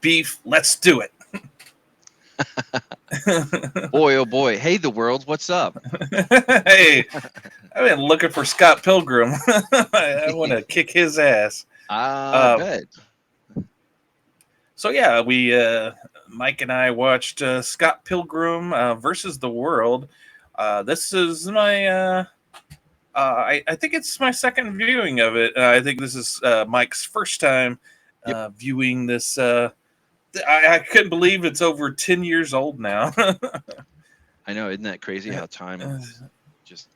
beef. Let's do it. Boy, oh boy. Hey, the world, what's up? Hey, I've been looking for Scott Pilgrim. I want to kick his ass. I Uh, bet. so yeah, we Mike and I watched Scott Pilgrim versus the World. This is my I think it's my second viewing of it. I think this is Mike's first time Yep. viewing this. I couldn't believe it's over 10 years old now. I know, isn't that crazy how time just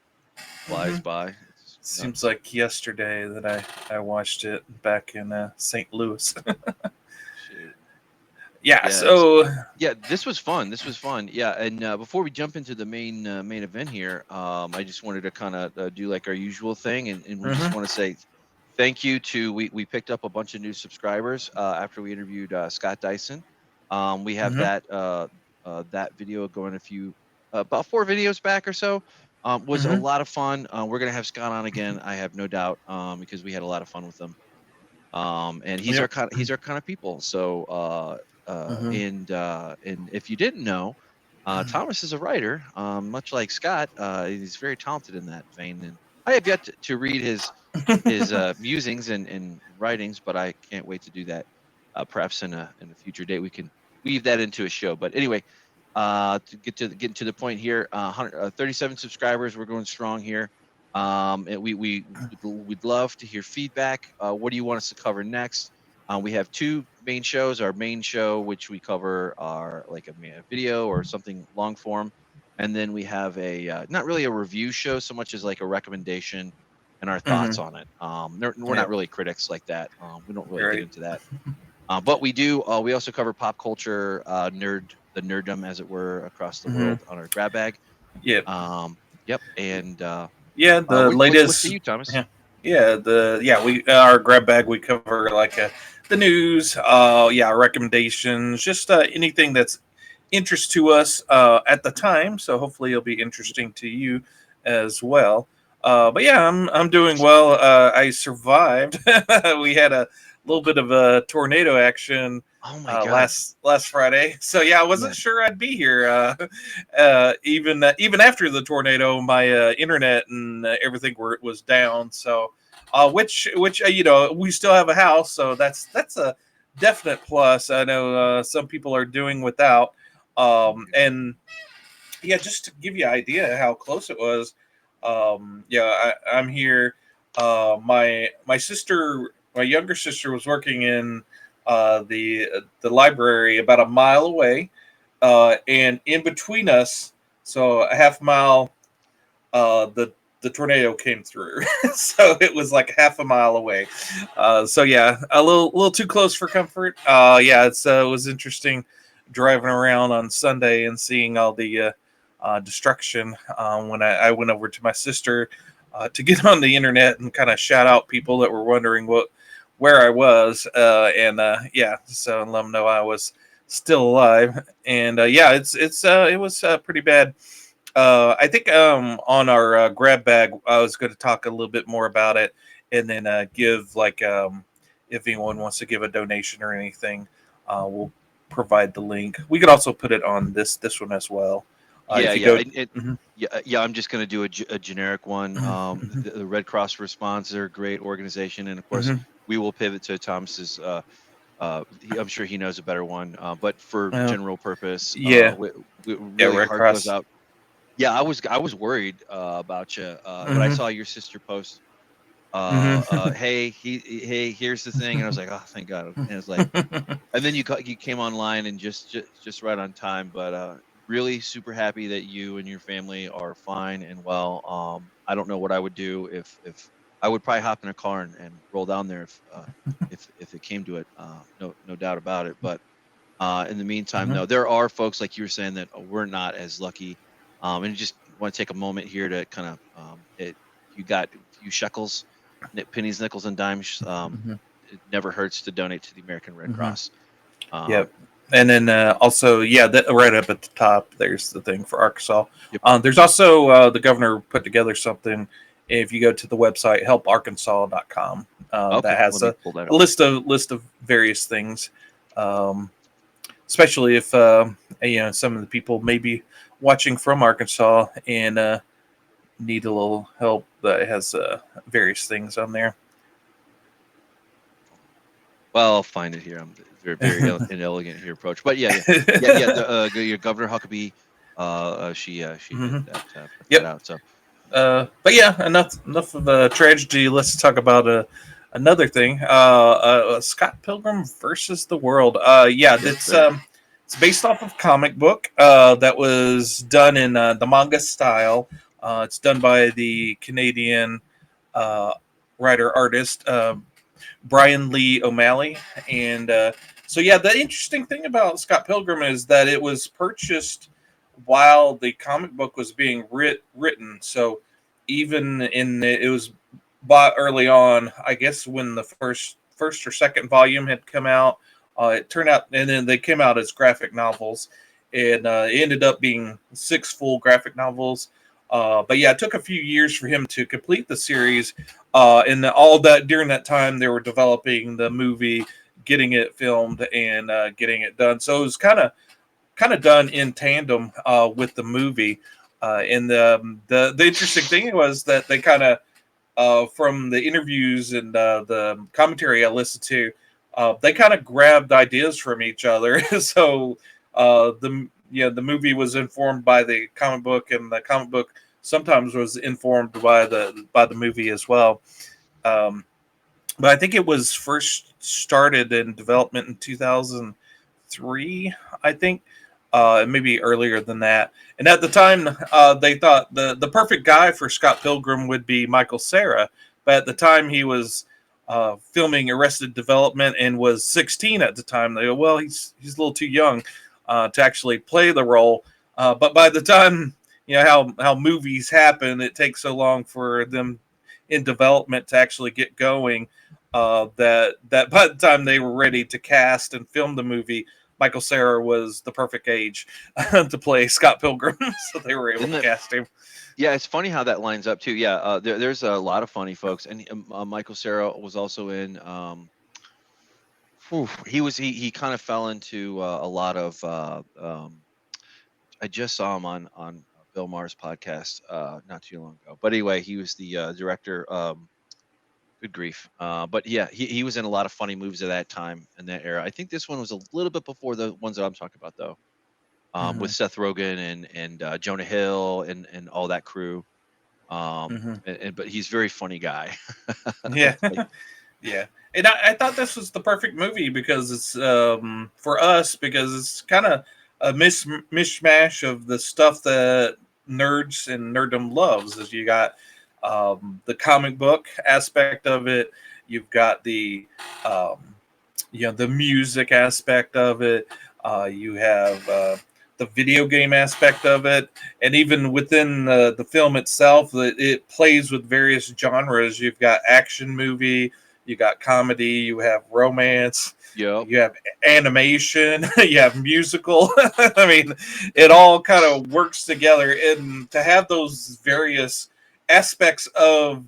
flies by? It's Seems nuts. like yesterday that I watched it back in St. Louis. Shoot. Yeah, Yeah, so yeah, this was fun. This was fun. Yeah, and before we jump into the main event here, I just wanted to kind of do like our usual thing, and we just mhm, want to say thank you to we picked up a bunch of new subscribers after we interviewed Scott Dyson. We have mhm, that video going a few about 4 videos back or so. Was a mhm. lot of fun. We're gonna have Scott on again, I have no doubt, because we had a lot of fun with him. And he's our Yep. kind of people. So Mhm. and if you didn't know, Thomas is a writer, much like Scott. He's very talented in that vein, and I have yet to read his musings and writings, but I can't wait to do that. Perhaps in a future date we can weave that into a show. But anyway, to getting to the point here, 37 subscribers. We're going strong here. And we'd love to hear feedback. What do you want us to cover next? We have 2 main shows. Our main show, which we cover, are like a video or something long form, and then we have a not really a review show so much as like a recommendation and our thoughts Mhm. on it. We're not Yep. really critics like that. We don't really get Right. into that. But we do. We also cover pop culture, the nerddom, as it were, across the Mhm. world on our grab bag. Yep. Yep. And Yeah, the what say latest. you, Thomas? Yeah, we our grab bag. We cover like the news. Yeah, recommendations. Just anything that's interest to us at the time. So hopefully it'll be interesting to you as well. But yeah, I'm doing well. I survived. We had a little bit of a tornado action Oh my God. last Friday. So yeah, I Yeah. wasn't sure I'd be here. Even after the tornado, my internet and everything was down. So, which we still have a house, so that's a definite plus. I know some people are doing without. And yeah, just to give you an idea how close it was. Yeah, I'm here. My sister, my younger sister, was working in the library about a mile away, and in between us, so a half mile, the tornado came through. So it was like half a mile away. So yeah, a little too close for comfort. Yeah, it was interesting driving around on Sunday and seeing all the destruction when I went over to my sister to get on the internet and kind of shout out people that were wondering where I was, and yeah, so let them know I was still alive. And yeah, it was pretty bad. I think on our grab bag, I was going to talk a little bit more about it, and then give like if anyone wants to give a donation or anything, we'll provide the link. We could also put it on this one as well. Yeah, If you yeah, go, and Mhm, yeah. I'm just going to do a generic one. mhm, The Red Cross Response, they're a great organization, and of course, mhm. we will pivot to Thomas's. I'm sure he knows a better one. But for Well, general purpose, yeah, yeah, really Red heart goes Cross. out. Yeah, I was worried about you when I Hmm. saw your sister post. Hmm. Hey, here's the thing, and I was like, oh, thank God. And it's like, and then you came online and just right on time. But really super happy that you and your family are fine and well. I don't know what I would do if I would probably hop in a car and roll down there if it came to it. No doubt about it. But in the meantime, Hmm. no, there are folks like you were saying that we're not as lucky. And just want to take a moment here to kind of if you got a few shekels, pennies, nickels, and dimes. It never hurts to donate to the American Red Hmm. Cross. Um, Yep. And then also, yeah, right up at the top, there's the thing for Arkansas. yep. There's also the governor put together something. If you go to the website helparkansas.com, Okay, that has let me pull that a up. list of various things. especially if some of the people may be watching from Arkansas and need a little help. That has various things on there. Well, I'll find it here. I'm very inelegant here approach, but yeah. Your Governor Huckabee, she Mhm. did that, put Yep. that out. So, But yeah, enough of the tragedy. Let's talk about another thing. Scott Pilgrim versus the World. Yeah, it's based off of comic book that was done in the manga style. It's done by the Canadian uh, writer artist Bryan Lee O'Malley, and so yeah, the interesting thing about Scott Pilgrim is that it was purchased while the comic book was being written. So even it was bought early on. I guess when the first or second volume had come out, it turned out, and then they came out as graphic novels, and it ended up being 6 full graphic novels. But yeah, it took a few years for him to complete the series, and all that during that time they were developing the movie, getting it filmed, and getting it done. So it was kind of done in tandem with the movie. And the interesting thing was that they kind of from the interviews and the commentary I listened to, they kind of grabbed ideas from each other. So the movie was informed by the comic book, and the comic book sometimes was informed by the movie as well. Um, but I think it was first started in development in 2003, I think, maybe earlier than that. And at the time, they thought the perfect guy for Scott Pilgrim would be Michael Cera. But at the time, he was filming Arrested Development and was 16 at the time. They go, well, he's a little too young to actually play the role. But by the time, how movies happen, it takes so long for them in development to actually get going. That by the time they were ready to cast and film the movie, Michael Cera was the perfect age to play Scott Pilgrim, so they were able to cast him. Yeah, it's funny how that lines up too. Yeah, there's a lot of funny folks, and Michael Cera was also in. He kind of fell into a lot of. I just saw him on Bill Maher's podcast not too long ago. But anyway, he was the director. Good grief. But yeah, he was in a lot of funny movies at that time in that era. I think this one was a little bit before the ones that I'm talking about, though, with Seth Rogen and Jonah Hill and all that crew. But he's a very funny guy. Yeah, yeah. And I thought this was the perfect movie because it's for us, because it's kind of a mishmash of the stuff that nerds and nerdom loves. As you got the comic book aspect of it, you've got um, the music aspect of it, you have the video game aspect of it, and even within the film itself, it plays with various genres. You've got action movie, you got comedy, you have romance, Yep. you have animation, you have musical. I mean, it all kind of works together, and to have those various aspects of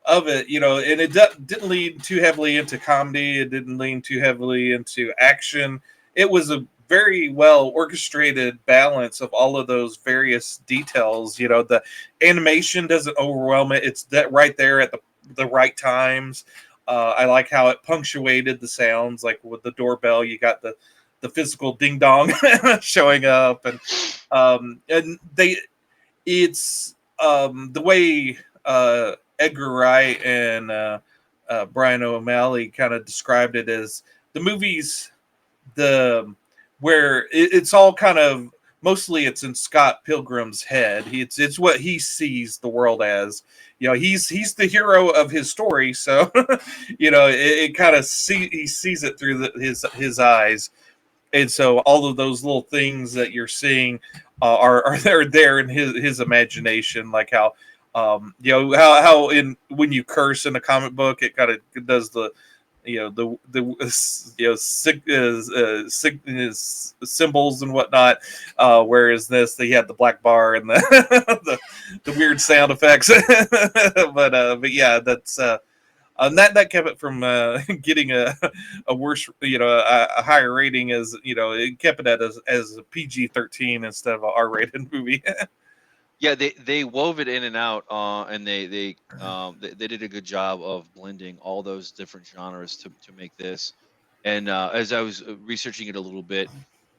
it, and it didn't lean too heavily into comedy. It didn't lean too heavily into action. It was a very well orchestrated balance of all of those various details. The animation doesn't overwhelm it. It's that right there at the right times. I like how it punctuated the sounds, like with the doorbell, you got the physical ding dong showing up, and it's the way Edgar Wright and Bryan O'Malley kind of described it as the movies, where it's all kind of mostly it's in Scott Pilgrim's head. It's what he sees the world as. He's the hero of his story, so it kind of he sees it through his eyes, and so all of those little things that you're seeing are there in his imagination, like how how in when you curse in a comic book, it kind of does the symbols and whatnot, whereas this they had the black bar and the weird sound effects. But yeah, that's and that kept it from getting a worse, a higher rating. As it kept it as a PG-13 instead of a R-rated movie. Yeah, they wove it in and out, and they did a good job of blending all those different genres to make this. And as I was researching it a little bit,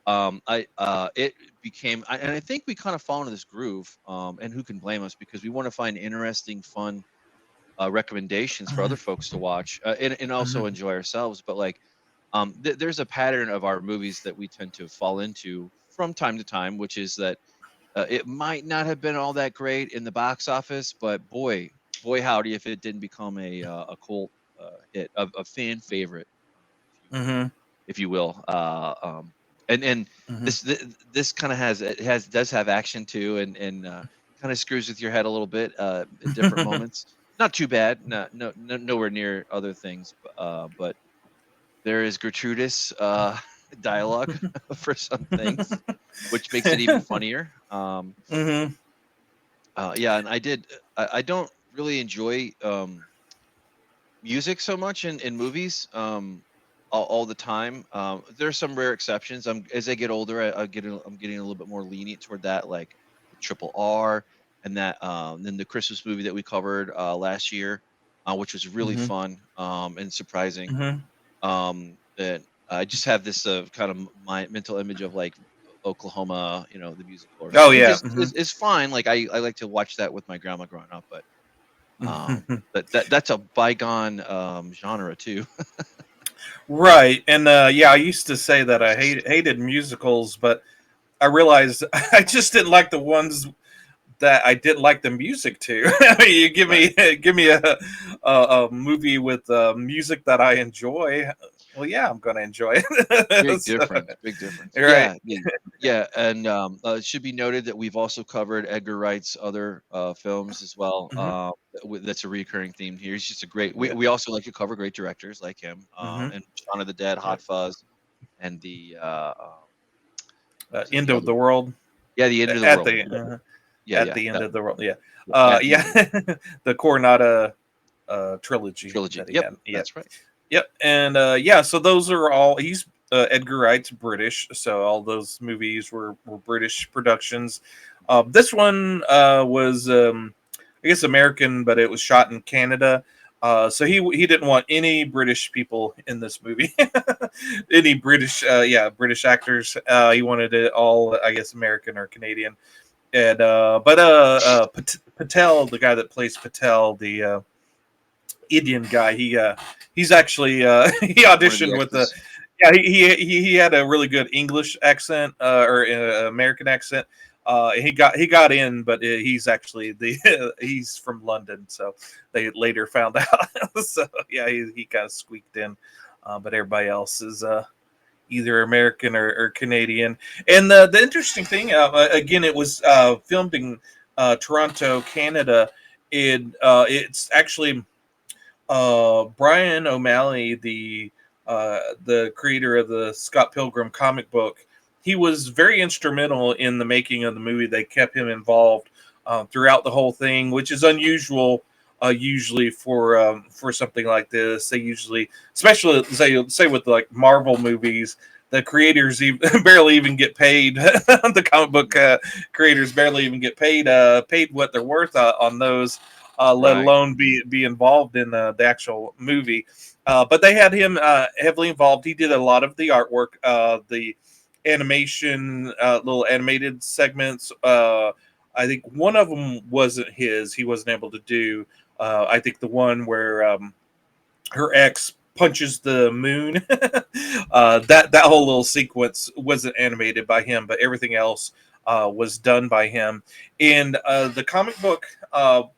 I it became, and I think we kind of fall into this groove. And who can blame us, because we want to find interesting, fun recommendations for other folks to watch, and also Mhm. enjoy ourselves. But like, there's a pattern of our movies that we tend to fall into from time to time, which is that it might not have been all that great in the box office, but boy howdy, if it didn't become a cult hit, a fan favorite, Mhm. if you will. And Mhm. this kind of does have action too, and kind of screws with your head a little bit in different moments. Not too bad, nowhere near other things, but there is gratuitous dialogue for some things, which makes it even funnier. Mhm. Yeah, and I don't really enjoy music so much in movies all the time. There's some rare exceptions. As I get older, I'm getting a little bit more lenient toward that, like the Triple R, and that then the Christmas movie that we covered last year, which was really Mhm. fun and surprising. Mhm. That I just have this kind of my mental image of like Oklahoma, the musical or Oh something, which yeah. is fine. Like I like to watch that with my grandma growing up, but Mhm. that's a bygone genre too. Right. And yeah, I used to say that I hated musicals, but I realized I just didn't like the ones that I didn't like the music to. I mean, you give Right. me give me a movie with music that I enjoy. Well, yeah, I'm going to enjoy it. Big So, difference. Big difference. right. Yeah. Yeah. And it should be noted that we've also covered Edgar Wright's other films as well. Hmm. That's a recurring theme here. He's just a great. We Yeah. we also like to cover great directors like him. Hmm. And Shaun of the Dead, Yeah. Hot Fuzz, and what was it? End The of other the one. world Yeah, the end of the at world. the Yeah. Yeah. at Yeah. the end That of the world. Yeah. at the Yeah. end of The Coronata the trilogy trilogy. that he Yep. had. Yeah. That's right. Yep, and yeah, so those are all. He's Edgar Wright's British, so all those movies were British productions. This one was, I guess, American, but it was shot in Canada. So he didn't want any British people in this movie, any British, British actors. He wanted it all, I guess, American or Canadian. And Patel, the guy that plays Patel, the Indian guy. He's actually he One of the auditioned with the extras. yeah he had a really good English accent or American accent. He got in, but he's actually the he's from London, so they later found out. So yeah, he kind of squeaked in, but everybody else is either American or Canadian. And the interesting thing, again, it was filmed in Toronto, Canada. It's actually Brian O'Malley, the creator of the Scott Pilgrim comic book, he was very instrumental in the making of the movie. They kept him involved throughout the whole thing, which is unusual. Usually for something like this, they usually, especially say with like Marvel movies, the creators even, barely even get paid. The comic book creators barely even get paid what they're worth on those, let Right. alone be involved in the actual movie. But they had him heavily involved. He did a lot of the artwork, the animation, little animated segments. I think one of them wasn't his. He wasn't able to do. I think the one where her ex punches the moon. That whole little sequence wasn't animated by him, but everything else was done by him. And the comic book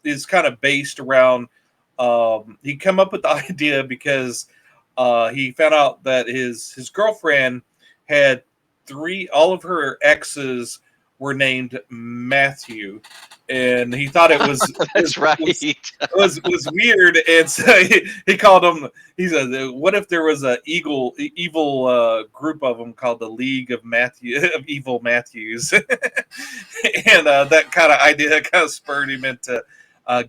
is kind of based around. He come up with the idea because he found out that his girlfriend had all of her exes were named Matthew, and he thought it was That's right. was weird, and so he called them. He said, "What if there was a evil group of them called the League of Evil Matthews?" And that kind of idea kind of spurred him into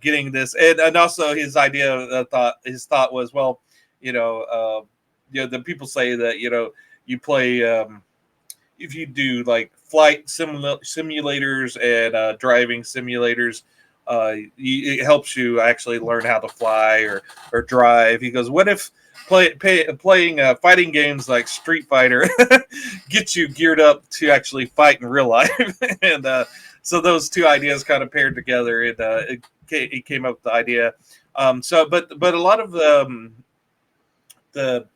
getting this, and also his idea his thought was, well, the people say that you play if you do like flight simulators and driving simulators, it helps you actually learn how to fly or drive. He goes, what if playing fighting games like Street Fighter gets you geared up to actually fight in real life? And so those two ideas kind of paired together, and it came up with the idea. But a lot of the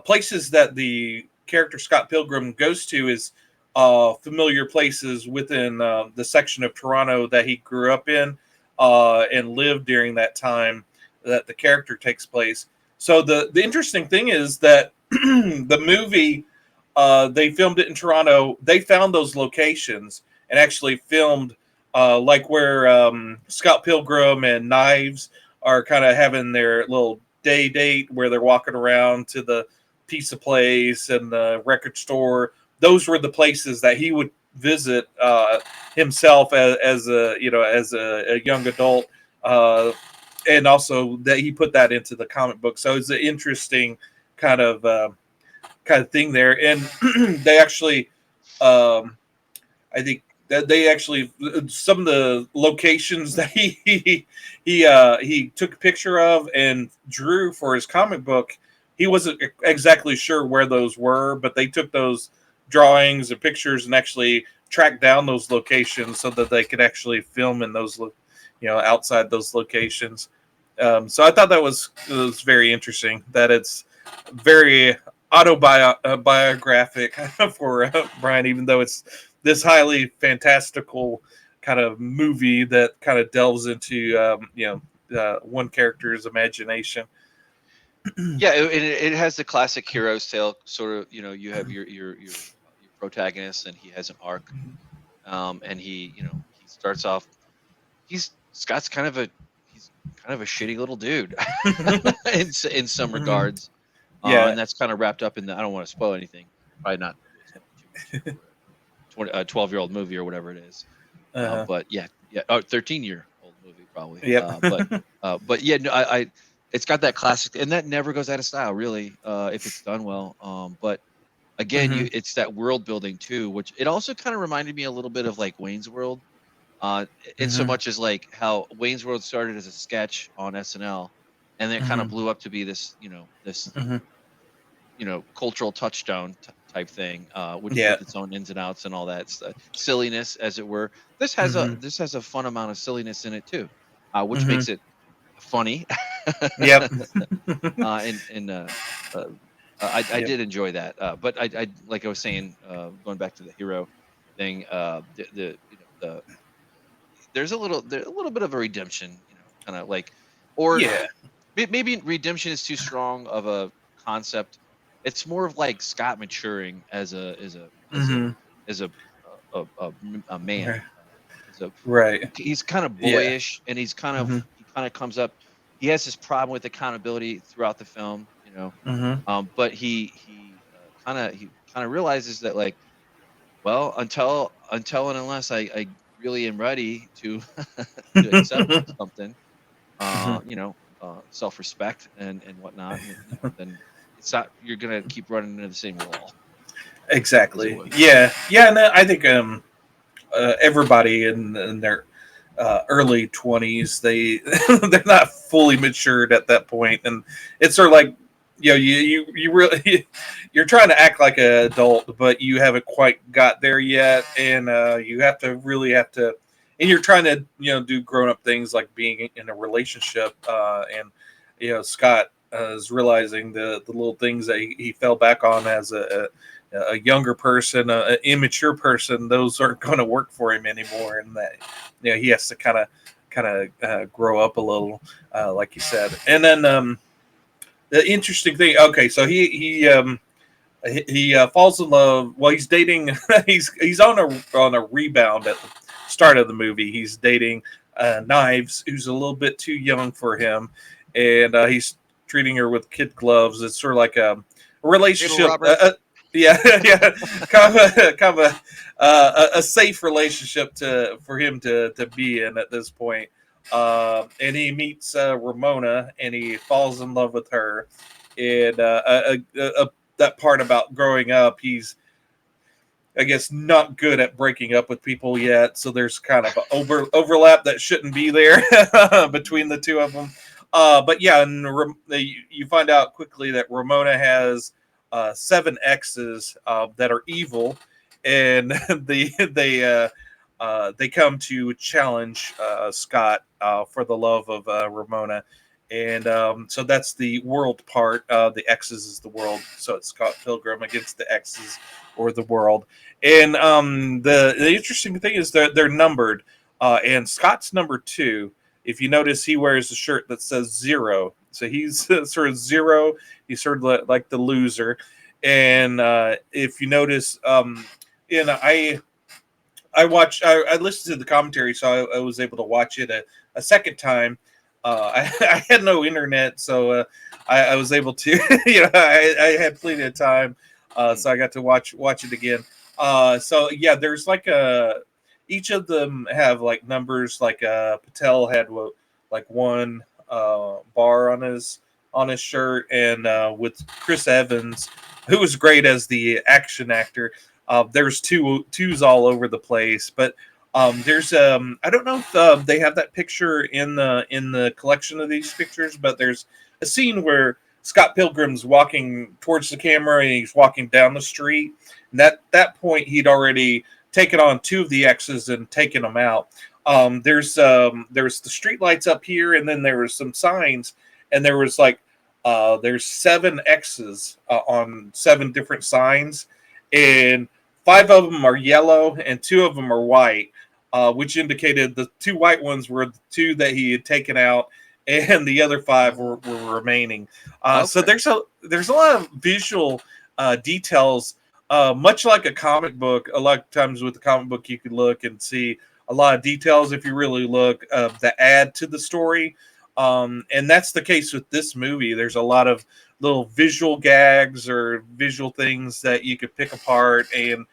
places that the character Scott Pilgrim goes to is familiar places within the section of Toronto that he grew up in and lived during that time that the character takes place. So the interesting thing is that the movie, they filmed it in Toronto. They found those locations and actually filmed like where Scott Pilgrim and Knives are kind of having their little date where they're walking around to the pizza place and the record store. Those were the places that he would visit himself as a young adult, and also that he put that into the comic book. So it's an interesting kind of thing there. And they actually, I think that they actually, some of the locations that he took a picture of and drew for his comic book, he wasn't exactly sure where those were, but they took those drawings and pictures and actually tracked down those locations so that they could actually film in those, outside those locations. So I thought that was very interesting, that it's very autobiographic for Bryan, even though it's this highly fantastical kind of movie that kind of delves into one character's imagination. Yeah, it has the classic hero's tale sort of. You have your protagonist, and he has an arc, and he starts off. Scott's kind of a shitty little dude in some regards. Yeah, and that's kind of wrapped up in the. I don't want to spoil anything. Probably not too much. A 12-year-old movie or whatever it is. But yeah, 13-year-old movie probably. Yep. But yeah, no, I it's got that classic, and that never goes out of style, really, if it's done well. But again, it's that world building too, which it also kind of reminded me a little bit of like Wayne's World. In so much as like how Wayne's World started as a sketch on SNL, and then it kind of blew up to be this, cultural touchstone type thing, with its own ins and outs and all that silliness, as it were. This has a fun amount of silliness in it too, which makes it funny. Yep. I did enjoy that, but I like I was saying, going back to the hero thing, there's a little bit of a redemption, kind of like, or maybe redemption is too strong of a concept. It's more of like Scott maturing as a man. Right. He's kind of boyish, and he's kind of he kind of comes up. He has this problem with accountability throughout the film, but he kind of realizes that, like, well, until and unless I really am ready to to accept something, self-respect and whatnot, then it's not, you're gonna keep running into the same wall. Exactly. Yeah. No, I think everybody in their early 20s, they're not fully matured at that point, and it's sort of like, you really you're trying to act like an adult, but you haven't quite got there yet, and you have to, and you're trying to do grown-up things like being in a relationship, and Scott is realizing the little things that he fell back on as a younger person, an immature person. Those aren't going to work for him anymore, and that he has to kind of grow up a little, like you said. And then the interesting thing. Okay, so he falls in love. Well, he's dating. he's on a rebound at the start of the movie. He's dating Knives, who's a little bit too young for him, and he's treating her with kid gloves. It's sort of like a relationship. Yeah, kind of a safe relationship for him to be in at this point. and he meets Ramona, and he falls in love with her. And that part about growing up, he's, I guess, not good at breaking up with people yet. So there's kind of an overlap that shouldn't be there between the two of them. But yeah, and you find out quickly that Ramona has 7 exes that are evil, and they come to challenge Scott for the love of Ramona. And so that's the world part. The X's is the world. So it's Scott Pilgrim against the X's or the world. And the interesting thing is that they're numbered. And Scott's number 2. If you notice, he wears a shirt that says 0. So he's sort of 0. He's sort of like the loser. And if you notice, and I listened to the commentary, so I was able to watch it a second time. I had no internet, so I was able to, I had plenty of time, so I got to watch it again. So yeah, there's like each of them have like numbers. Like Patel had like 1 bar on his shirt, and with Chris Evans, who was great as the action actor. There's twos all over the place, but there's I don't know if they have that picture in the collection of these pictures, but there's a scene where Scott Pilgrim's walking towards the camera and he's walking down the street. And at that point, he'd already taken on 2 of the X's and taken them out. There's the street lights up here, and then there was some signs, and there was like there's 7 X's on 7 different signs, and 5 of them are yellow and 2 of them are white, which indicated the 2 white ones were the 2 that he had taken out, and the other 5 were remaining. Okay. So there's a lot of visual details, much like a comic book. A lot of times with a comic book, you could look and see a lot of details if you really look, that add to the story. And that's the case with this movie. There's a lot of little visual gags or visual things that you could pick apart, and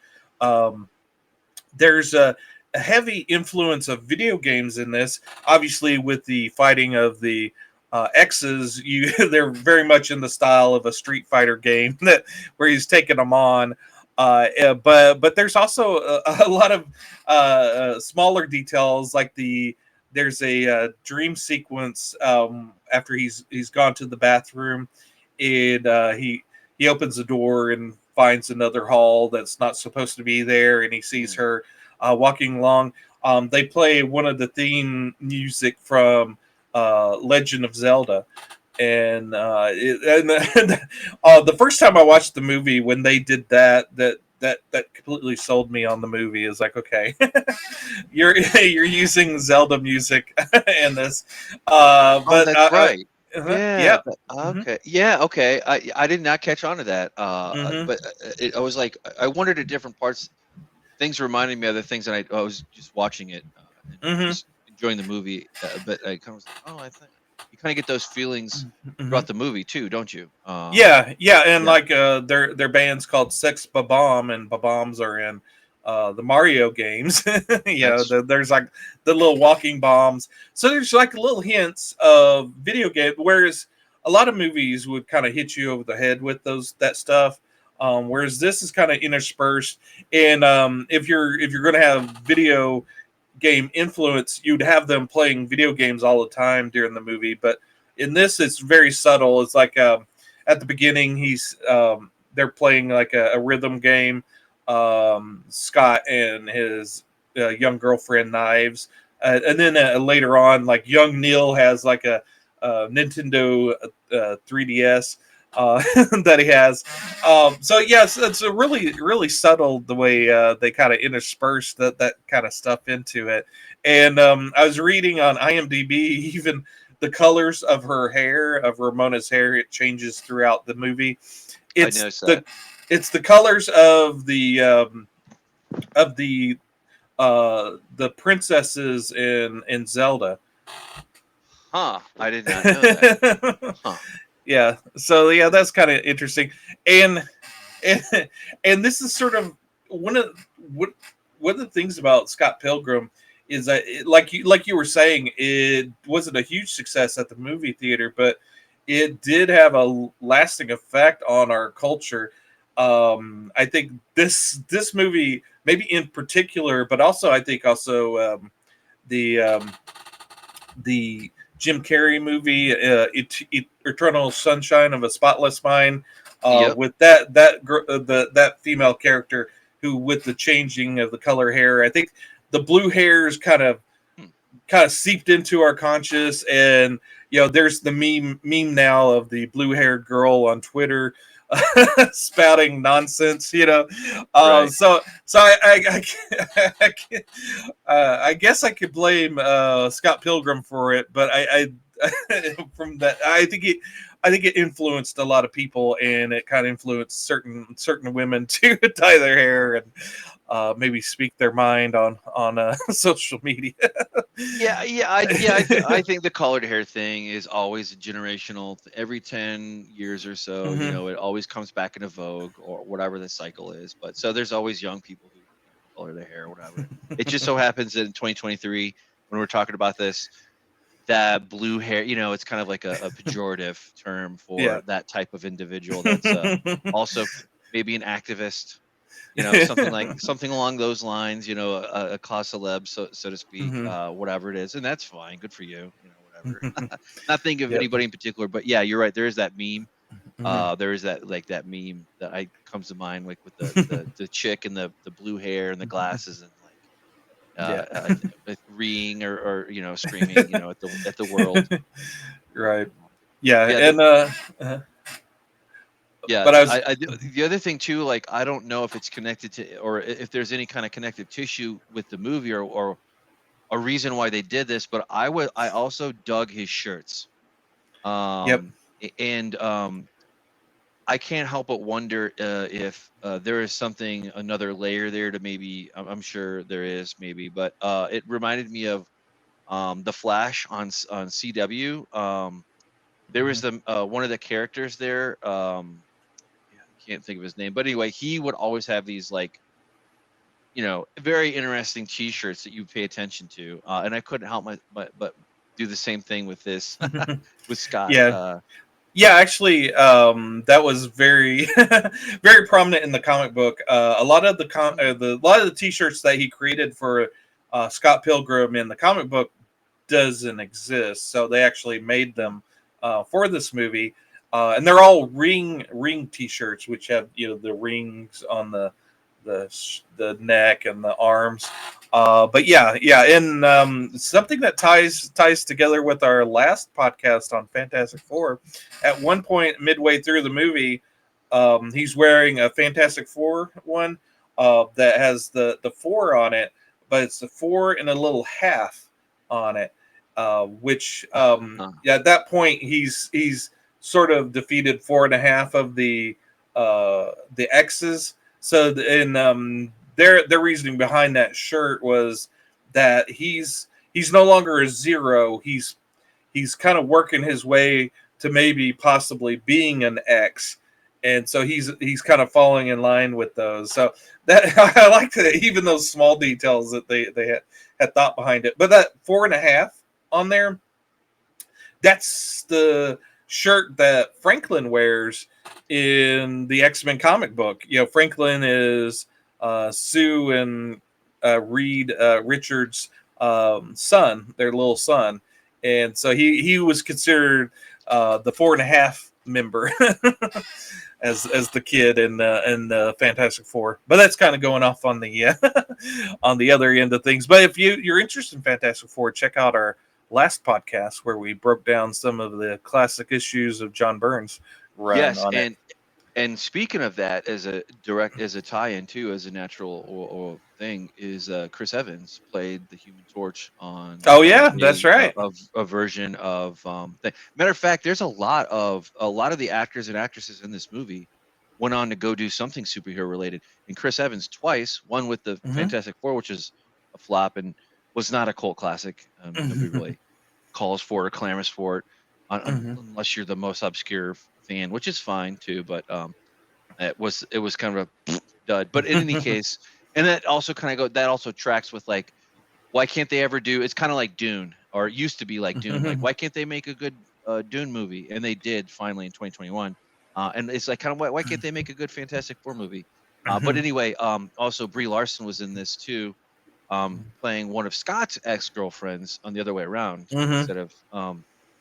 there's a heavy influence of video games in this. Obviously, with the fighting of the X's, they're very much in the style of a Street Fighter game where he's taking them on. But there's also a lot of smaller details, like there's a dream sequence after he's gone to the bathroom, and he opens the door and finds another hall that's not supposed to be there, and he sees her walking along. They play one of the theme music from Legend of Zelda. And the first time I watched the movie, when they did that completely sold me on the movie. Is like, okay, you're using Zelda music in this, but that's right. Yeah. Okay. Yeah. Okay. I did not catch on to that. Mhm. But I was like, I wondered at different parts. Things reminded me of the things that I was just watching it and Mhm. just enjoying the movie. But I kind of was like, oh, I think you kind of get those feelings Mhm. throughout the movie too, don't you? Yeah, and Yeah. like their band's called Sex Bob-omb, and Bob-ombs are in the Mario games. That's There's like the little walking bombs. So there's like little hints of video game, whereas a lot of movies would kind of hit you over the head with that stuff. Whereas this is kind of interspersed, and if you're going to have video game influence, you'd have them playing video games all the time during the movie. But in this, it's very subtle. It's like at the beginning, they're playing like a rhythm game. Scott and his young girlfriend Knives, and then later on, like young Neil has like a Nintendo 3DS that he has. So yes, it's a really subtle the way they kind of intersperse that kind of stuff into it. And I was reading on IMDb, even the colors of her hair, of Ramona's hair, it changes throughout the movie. I It's noticed the that. it's the colors of the the princesses in Zelda. Huh? I did not know that. Huh? Yeah, so yeah, that's kind of interesting. And and this is sort of one of what one of the things about Scott Pilgrim is that like you were saying, it wasn't a huge success at the movie theater, but it did have a lasting effect on our culture. I think this movie, maybe in particular, but also I think also the the Jim Carrey movie, Eternal Sunshine of a Spotless Mind, Yep. with that female character who, with the changing of the color hair, I think the blue hairs Hmm. kind of seeped into our conscious, and there's the meme now of the blue haired girl on Twitter spouting nonsense, Right. so I guess I could blame Scott Pilgrim for it, but from that, I think it influenced a lot of people, and it kind of influenced certain women to dye their hair and maybe speak their mind on social media. I think the colored hair thing is always a generational. Every 10 years or so, Hmm. it always comes back into vogue or whatever the cycle is. But so there's always young people who color their hair or whatever. It just so happens that in 2023, when we're talking about this, that blue hair, it's kind of like a pejorative term Yeah. for that type of individual that's also maybe an activist, something along those lines, a cause celeb, so to speak, Hmm. whatever it is, and that's fine, good for you, whatever. Not thinking of Yep. anybody in particular, but yeah, you're right. There is that meme. Hmm. There is that meme that I comes to mind, like with the chick and the blue hair and the glasses and like Yeah. reeing or screaming, at the world. Right. Yeah, Yeah, and uh, yeah. but I was. The other thing too, like I don't know if it's connected to or if there's any kind of connective tissue with the movie or a reason why they did this, but I also dug his shirts. Yep. And I can't help but wonder if there is something, another layer there to maybe. I'm sure there is maybe, but it reminded me of the Flash on CW. There was Hmm. the one of the characters there. Yeah, I can't think of his name, but anyway, he would always have these like very interesting T-shirts that you pay attention to, and I couldn't help but do the same thing with this with Scott. Yeah. Yeah, actually, that was very, very prominent in the comic book. A lot of a lot of the T-shirts that he created for Scott Pilgrim in the comic book doesn't exist, so they actually made them for this movie, and they're all ring T-shirts, which have the rings on the neck and the arms. But yeah, and something that ties together with our last podcast on Fantastic Four. At one point, midway through the movie, he's wearing a Fantastic Four one that has the four on it, but it's the four and a little half on it. Which Uh, yeah, at that point he's sort of defeated four and a half of the X's. So and their reasoning behind that shirt was that he's no longer a zero. He's kind of working his way to maybe possibly being an X, and so he's kind of falling in line with those. So that I like that, even those small details that they had thought behind it. But that four and a half on there, that's the shirt that Franklin wears in the X-Men comic book. Franklin is Sue and Reed Richards' son, their little son, and so he was considered the four and a half member as the kid in Fantastic Four. But that's kind of going off on the on the other end of things. But if you're interested in Fantastic Four, check out our last podcast where we broke down some of the classic issues of John Burns' run yes, on it. and speaking of that, as a tie-in too, as a natural or thing, is Chris Evans played the Human Torch on Oh yeah, that's right. a version of Matter of fact, there's a lot of the actors and actresses in this movie went on to go do something superhero related, and Chris Evans twice, one with the Fantastic Four, which is a flop and was not a cult classic. Nobody Hmm. really calls for it or clamors for it, Hmm. unless you're the most obscure fan, which is fine too. But it was kind of a dud. But in any case, and that also tracks with like why can't they ever do? It's kind of like Dune, or it used to be like Dune. Like, why can't they make a good Dune movie? And they did finally in 2021. And it's like kind of why can't they make a good Fantastic Four movie? But anyway, also Brie Larson was in this too, playing one of Scott's ex-girlfriends on the other way around instead of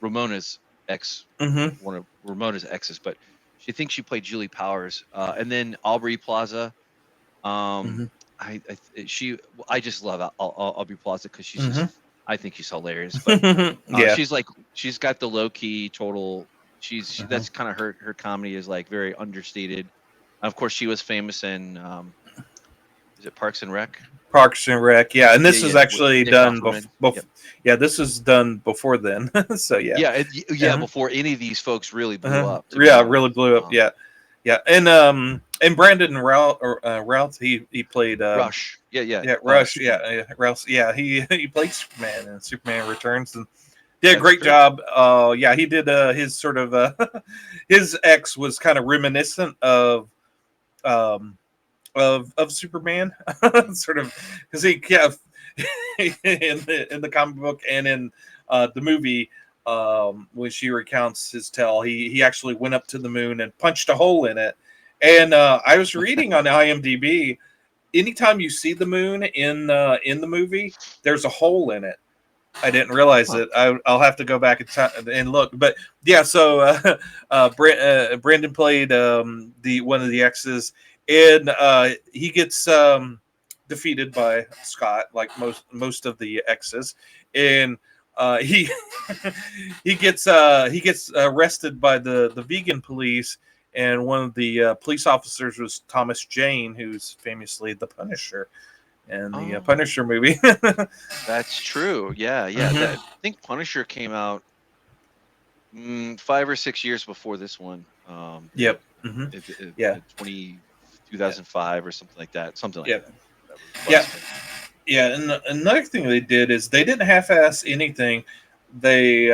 Ramona's ex, one of Ramona's exes. But she thinks she played Julie Powers, and then Aubrey Plaza. I she I just love Aubrey Plaza because she's just I think she's hilarious. But Yeah. she's got the low key total. That's kind of her comedy is like very understated. Of course, she was famous in is it Parks and Rec? Parks and Rec, yeah, and this Yeah, is yeah, with actually Nick done Offerman. before. Yep. Yeah, this is done before then. So yeah, Yeah. Before any of these folks really blew up. To be Yeah, honest. really blew up. Yeah, and Brandon Routh, he played Rush. Yeah. Rush. Superman. Rush. Yeah, he played Superman in Superman Returns and did a That's great true. job. Yeah, he did his sort of his ex was kind of reminiscent um of Superman, sort of because he kept in the comic book and in the movie. When she recounts his tale, he actually went up to the moon and punched a hole in it. And I was reading on IMDb. Anytime you see the moon in the movie, there's a hole in it. I didn't realize it. I'll have to go back and look. But yeah, so Brandon played the one of the exes, and he gets defeated by Scott, like most of the exes, and he he gets arrested by the vegan police, and one of the police officers was Thomas Jane, who's famously the Punisher in the Punisher movie. That's true. Yeah. I think Punisher came out 5 or 6 years before this one. Yep. Yeah. 2005 or something like that. Something like that. Yeah. Yeah. And another thing they did is they didn't half-ass anything. They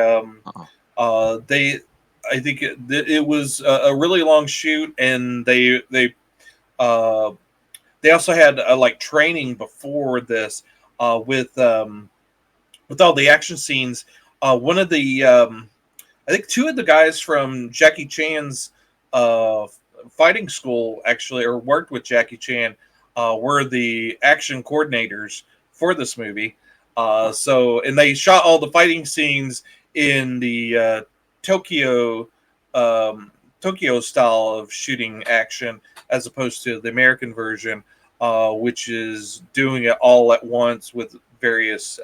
I think it was a really long shoot, and they also had like training before this with all the action scenes. One of the I think two of the guys from Jackie Chan's fighting school actually, or worked with Jackie Chan, were the action coordinators for this movie. And they shot all the fighting scenes in the Tokyo Tokyo style of shooting action, as opposed to the American version, which is doing it all at once with various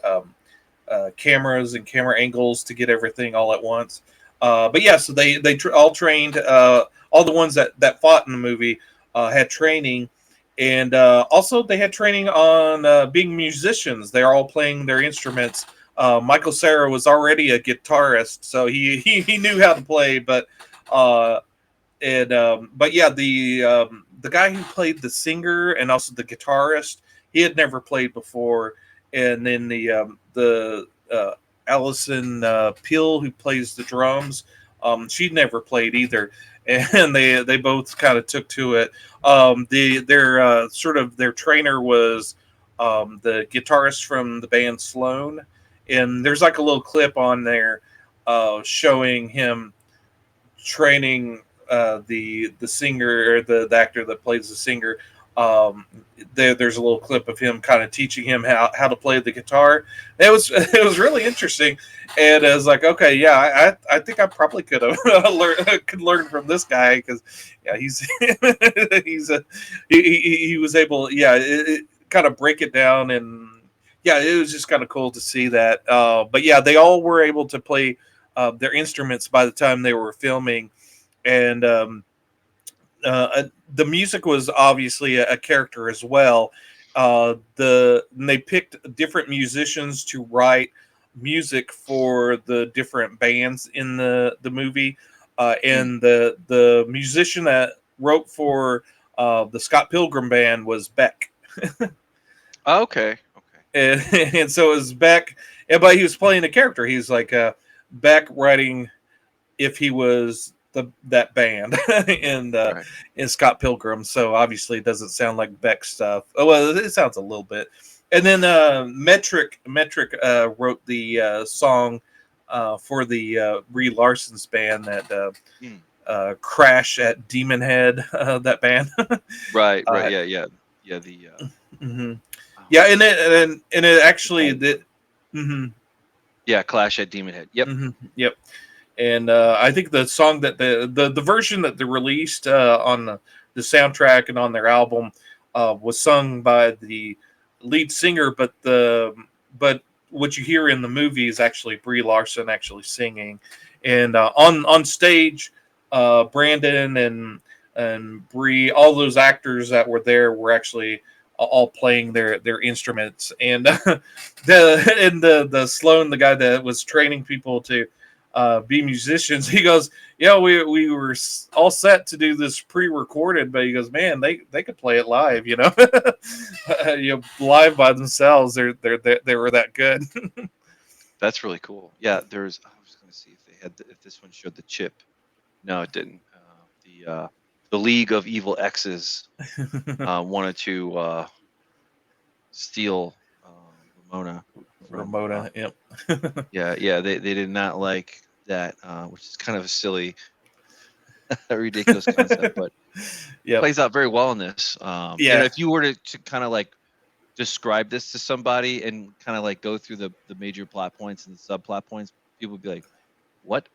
cameras and camera angles to get everything all at once. But yeah, so they all trained. All the ones that fought in the movie had training, and also they had training on being musicians. They're all playing their instruments. Michael Cera was already a guitarist, so he knew how to play. But yeah, the guy who played the singer and also the guitarist, he had never played before. And then the Allison Peel, who plays the drums, she'd never played either, and they both kind of took to it. Their sort of their trainer was the guitarist from the band Sloan, and there's like a little clip on there showing him training the singer, or the actor that plays the singer. There's a little clip of him kind of teaching him how to play the guitar. It was really interesting, and I was like, okay, yeah, I think I probably could have learn from this guy, because yeah, he was able, it kind of break it down, and yeah, it was just kind of cool to see that. But yeah, they all were able to play their instruments by the time they were filming, and the music was obviously a character as well. They picked different musicians to write music for the different bands in the movie, and the musician that wrote for the Scott Pilgrim band was Beck. Okay. And so it was Beck, but he was playing a character. He's like Beck writing if he was that band and in Scott Pilgrim. So obviously it doesn't sound like Beck stuff. Oh, well, it sounds a little bit, And then Metric wrote the song for the Brie Larson's band that Crash at Demon Head, that band. Right. uh, Yeah. The hmm oh, Yeah, and it actually the that. hmm yeah, Clash at Demon Head. Yep. Yep. And I think the song that the version that they released on the soundtrack and on their album was sung by the lead singer, but what you hear in the movie is actually Brie Larson actually singing, and on stage, Brandon and Brie, all those actors that were there were actually all playing their instruments, and the Sloan, the guy that was training people to be musicians. He goes, yeah, we were all set to do this pre-recorded, but he goes, man, they could play it live, live by themselves. They were that good. That's really cool. Yeah, there's. I was going to see if they had if this one showed the chip. No, it didn't. The League of Evil X's wanted to steal Ramona from. Ramona, yep. Yeah. They did not like that, which is kind of a silly, ridiculous concept, but Yep. plays out very well in this. Yeah. If you were to kind of like describe this to somebody and kind of like go through the major plot points and the subplot points, people would be like, "What?"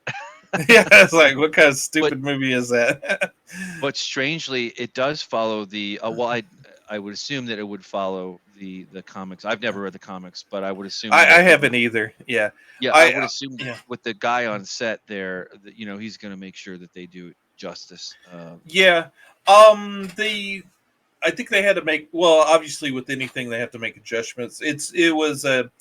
Yeah, it's like, what kind of But stupid movie is that? but strangely, it does follow the. Well, I would assume that it would follow the comics. I've never read the comics, but I would assume that I it haven't would. either. Yeah. Yeah, I I would assume yeah. with the guy on set there, that he's going to make sure that they do it justice. Yeah. The I think they had to make, well, obviously with anything they have to make adjustments. It was a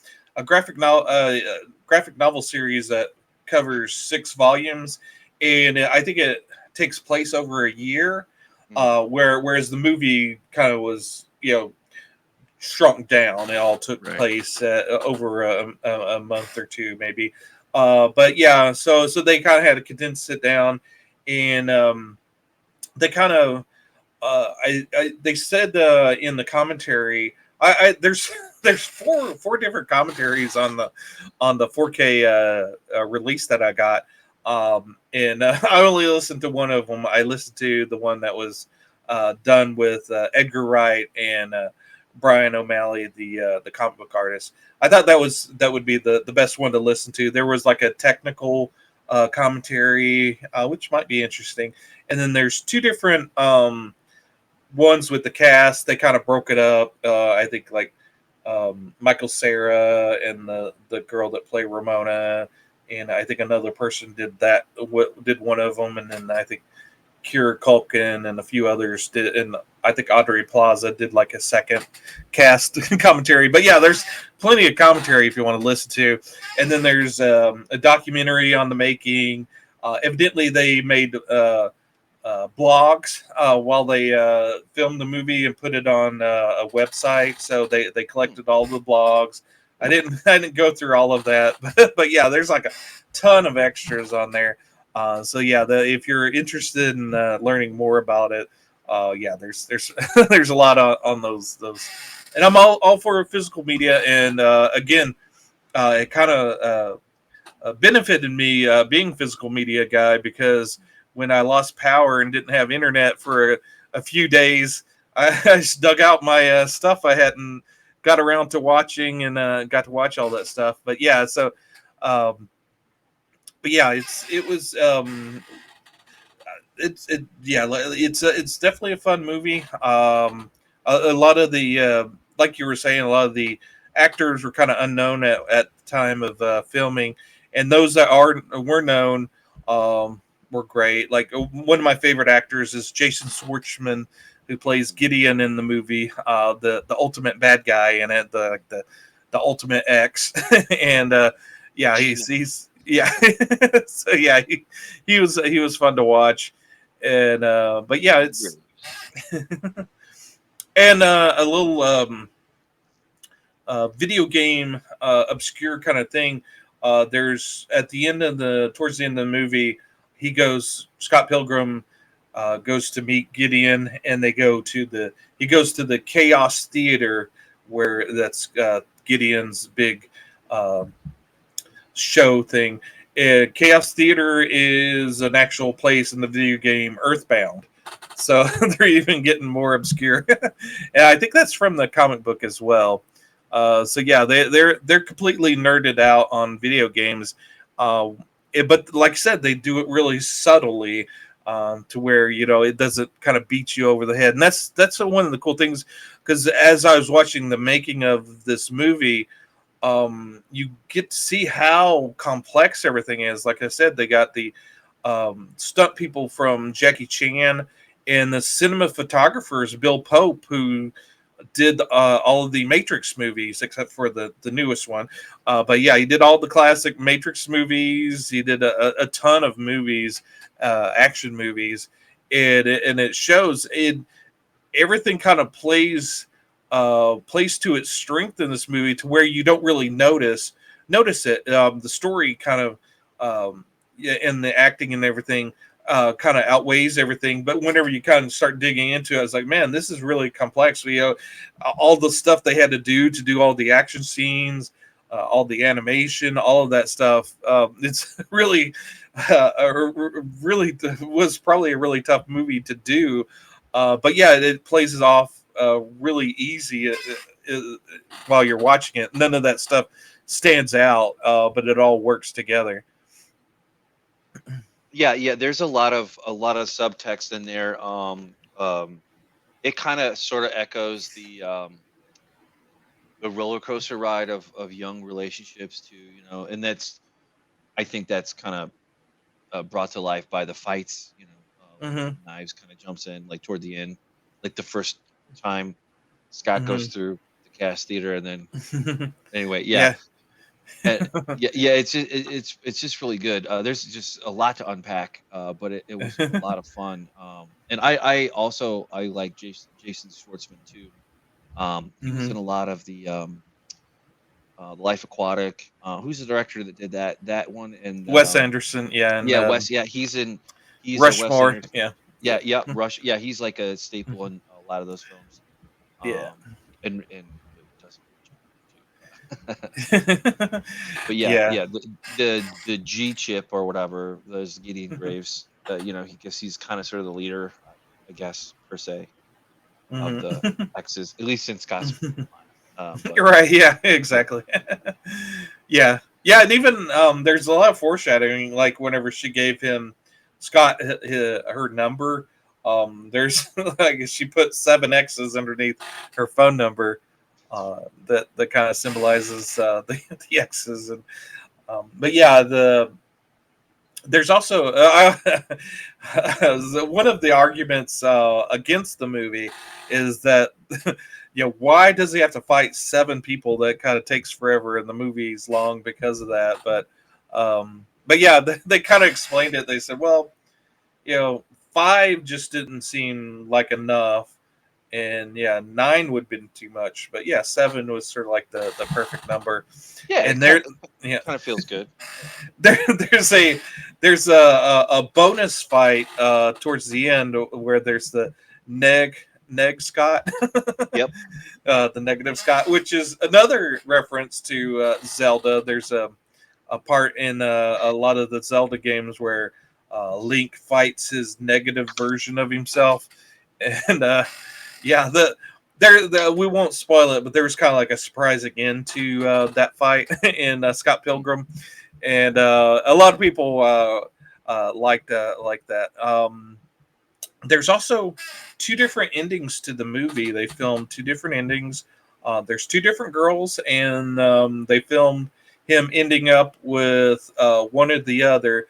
graphic novel series that covers 6 volumes, and I think it takes place over a year. Whereas the movie kind of was shrunk down. It all took Right. place over a month or two maybe. But yeah, so they kind of had to condense it down, and they kind of they said in the commentary, there's there's four different commentaries on the 4K release that I got, and I only listened to one of them. I listened to the one that was done with Edgar Wright and Brian O'Malley, the comic book artist. I thought that would be the best one to listen to. There was like a technical commentary, which might be interesting, and then there's two different ones with the cast. They kind of broke it up. I think like Michael Cera and the girl that played Ramona, and I think another person did one of them, and then I think Kira Culkin and a few others did, and I think Audrey Plaza did like a second cast commentary. But yeah, there's plenty of commentary if you want to listen to, and then there's a documentary on the making. Evidently, they made blogs while they filmed the movie and put it on a website. So they collected all the blogs. I didn't go through all of that, but yeah, there's like a ton of extras on there. So yeah, if you're interested in learning more about it, yeah, there's there's a lot on those, and I'm all for physical media. And again, it kind of benefited me being a physical media guy, because when I lost power and didn't have internet for a few days, I just dug out my stuff I hadn't got around to watching, and got to watch all that stuff. But yeah, so but yeah, it's definitely a fun movie. A lot of the like you were saying, a lot of the actors were kind of unknown at the time of filming, and those that were known were great. Like one of my favorite actors is Jason Schwartzman, who plays Gideon in the movie, the ultimate bad guy in it, the ultimate X, and yeah, he's yeah. So yeah, he was fun to watch, and but yeah, it's and a little video game obscure kind of thing. There's at the end of towards the end of the movie, Scott Pilgrim goes to meet Gideon, and he goes to the Chaos Theater, where that's Gideon's big uh, show thing. Chaos Theater is an actual place in the video game Earthbound. So they're even getting more obscure, and I think that's from the comic book as well. So yeah, they're completely nerded out on video games, but like I said, they do it really subtly, to where it doesn't kind of beat you over the head, and that's one of the cool things. Because as I was watching the making of this movie, you get to see how complex everything is. Like I said, they got the stunt people from Jackie Chan and the cinematographers, Bill Pope, who did all of the Matrix movies except for the newest one. But yeah, he did all the classic Matrix movies. He did a ton of movies, action movies, and it shows it. Everything kind of plays to its strength in this movie, to where you don't really notice it. The story kind of, yeah, and the acting and everything kind of outweighs everything. But whenever you kind of start digging into it, I was like, man, this is really complex. All the stuff they had to do all the action scenes, all the animation, all of that stuff. It's really, really was probably a really tough movie to do. But yeah, it plays it off really easy while you're watching it. None of that stuff stands out, but it all works together. Yeah. There's a lot of subtext in there. It kind of sort of echoes the roller coaster ride of young relationships too. And I think that's kind of brought to life by the fights. Mm-hmm. Knives kind of jumps in like toward the end, like the first time Scott goes through the cast theater, and then anyway, yeah. Yeah. Yeah, it's just really good. There's just a lot to unpack, but it was a lot of fun. And I like Jason Schwartzman too. He was in a lot of the Life Aquatic. Who's the director that did that one? And Wes Anderson, yeah, and Wes. Yeah, he's a Wes Rushmore, Anderson. yeah. Yeah, Rush. Yeah, he's like a staple in a lot of those films. Yeah. And does a great job too. But Yeah. yeah, the G chip or whatever, those Gideon Graves. He's kind of sort of the leader, I guess, per se, of the X's, at least since Scott's. But Right, yeah, exactly. Yeah. Yeah, and even there's a lot of foreshadowing, like whenever she gave him Scott her number, there's like she put 7 X's underneath her phone number, that kind of symbolizes the X's. And but yeah, there's also one of the arguments against the movie is that why does he have to fight 7 people? That kind of takes forever, and the movie's long because of that. But yeah, they kind of explained it. They said, well, 5 just didn't seem like enough, and yeah, 9 would have been too much. But yeah, 7 was sort of like the perfect number. yeah, And it yeah, kind of feels good. there's a bonus fight towards the end where there's the neg Scott. Yep. The negative Scott, which is another reference to Zelda. There's a part in a lot of the Zelda games where Link fights his negative version of himself, and yeah, we won't spoil it, but there was kind of like a surprising end to that fight in Scott Pilgrim, and a lot of people liked that. There's also 2 different endings to the movie. They filmed 2 different endings. There's 2 different girls, and they filmed him ending up with one or the other.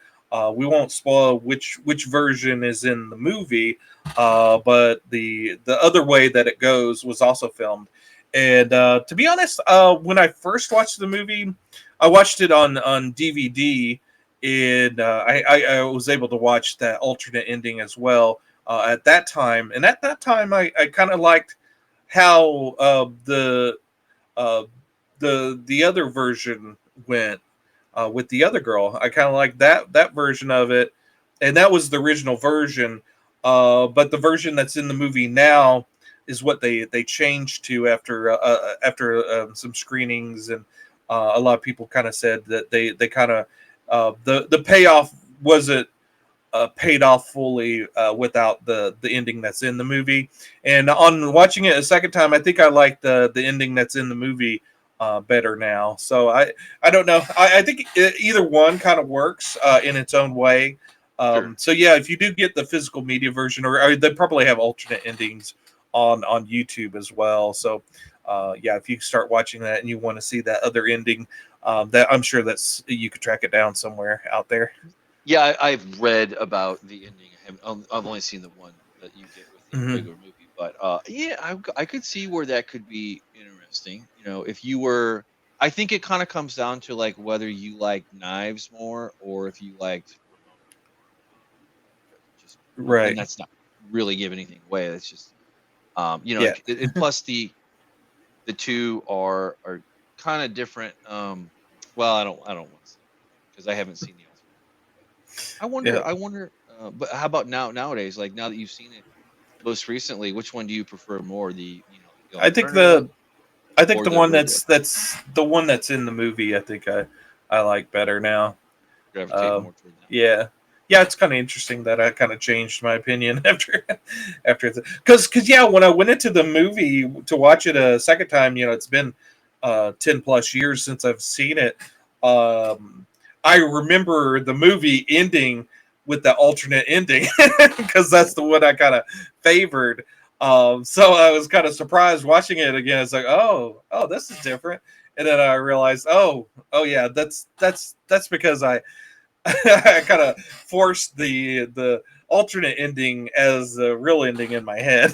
We won't spoil which version is in the movie, but the other way that it goes was also filmed. And to be honest, when I first watched the movie, I watched it on DVD, and I was able to watch that alternate ending as well at that time. And at that time, I kind of liked how uh, the other version went with the other girl. I kind of like that version of it, and that was the original version. But the version that's in the movie now, is what they changed to after some screenings, and a lot of people kind of said that they kind of the payoff wasn't paid off fully without the ending that's in the movie. And on watching it a second time, I think I like the ending that's in the movie better now. So I don't know. I think either one kind of works in its own way. Sure. So yeah, if you do get the physical media version, or they probably have alternate endings on YouTube as well. So yeah, if you start watching that and you want to see that other ending, that I'm sure that's you could track it down somewhere out there. Yeah, I've read about the ending. I've only seen the one that you get with the Hmm. regular movie, but yeah, I could see where that could be interesting. If you were, I think it kind of comes down to like whether you like knives more or if you liked Ramona more. Just and Right. that's not really giving anything away. That's just Yeah. and plus the two are kind of different. Well, I don't want to say because I haven't seen the alternate. I Yeah. wonder. I wonder. But how about nowadays? Like now that you've seen it most recently, which one do you prefer more? The I think alternative I think or the the one regular? that's the one that's in the movie. I think I like better now. Gravitate Um, more toward that one. yeah, yeah, it's kind of interesting that I kind of changed my opinion after because yeah, when I went into the movie to watch it a second time, it's been 10 plus years since I've seen it. Um, I remember the movie ending with the alternate ending because that's the one I kind of favored. So I was kind of surprised watching it again. It's like, oh, this is different. And then I realized, oh yeah, that's because I kind of forced the alternate ending as the real ending in my head,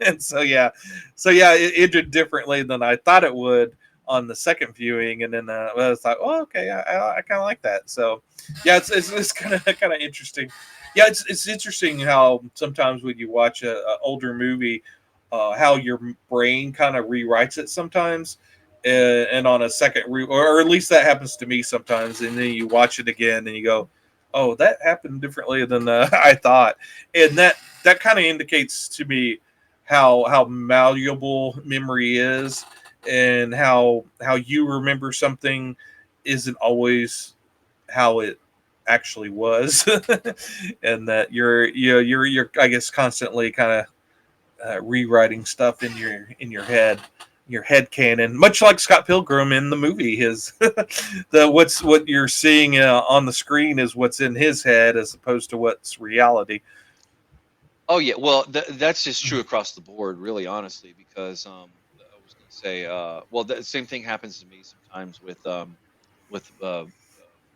and so yeah, it ended differently than I thought it would on the second viewing, and then I was like, oh, okay, I kind of like that. So yeah, it's kind of interesting. Yeah, it's interesting how sometimes when you watch a older movie, how your brain kind of rewrites it sometimes, and on a second or at least that happens to me sometimes, and then you watch it again and you go, oh, that happened differently than I thought. And that kind of indicates to me how malleable memory is, and how you remember something isn't always how it actually was. And that you're I guess constantly kind of rewriting stuff in your head canon, much like Scott Pilgrim in the movie. His what you're seeing on the screen is what's in his head as opposed to what's reality. Oh yeah, well that's just true across the board, really, honestly, because I was gonna say, well, the same thing happens to me sometimes with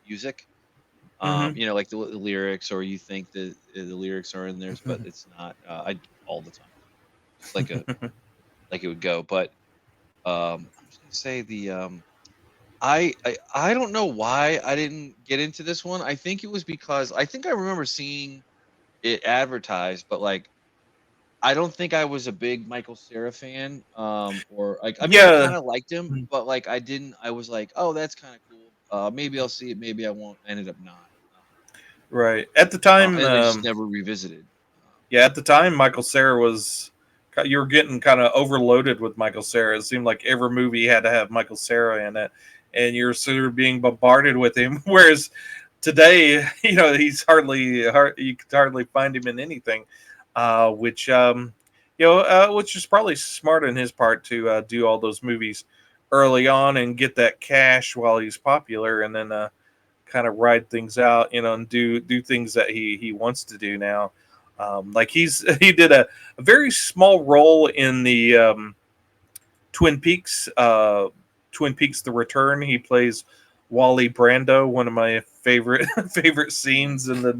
music. Hmm. Like the lyrics, or you think that the lyrics are in theirs, but it's not. I all the time, just like it would go. But I was gonna say I don't know why I didn't get into this one. I think it was because I think I remember seeing it advertised, but like I don't think I was a big Michael Cera fan. Or like I mean I Yeah, kind of liked him, but like I didn't. I was like, oh, that's kind of cool. Maybe I'll see it. Maybe I won't. I ended up not. right. At the time, And I just never revisited. yeah, at the time, Michael Cera was. You were getting kind of overloaded with Michael Cera. It seemed like every movie had to have Michael Cera in it, and you're sort of being bombarded with him. Whereas today, he's you could hardly find him in anything, which which is probably smart on his part to do all those movies early on and get that cash while he's popular, and then kind of ride things out, and do things that he wants to do now. Like he did a very small role in the Twin Peaks, Twin Peaks: The Return. He plays Wally Brando, one of my favorite favorite scenes in the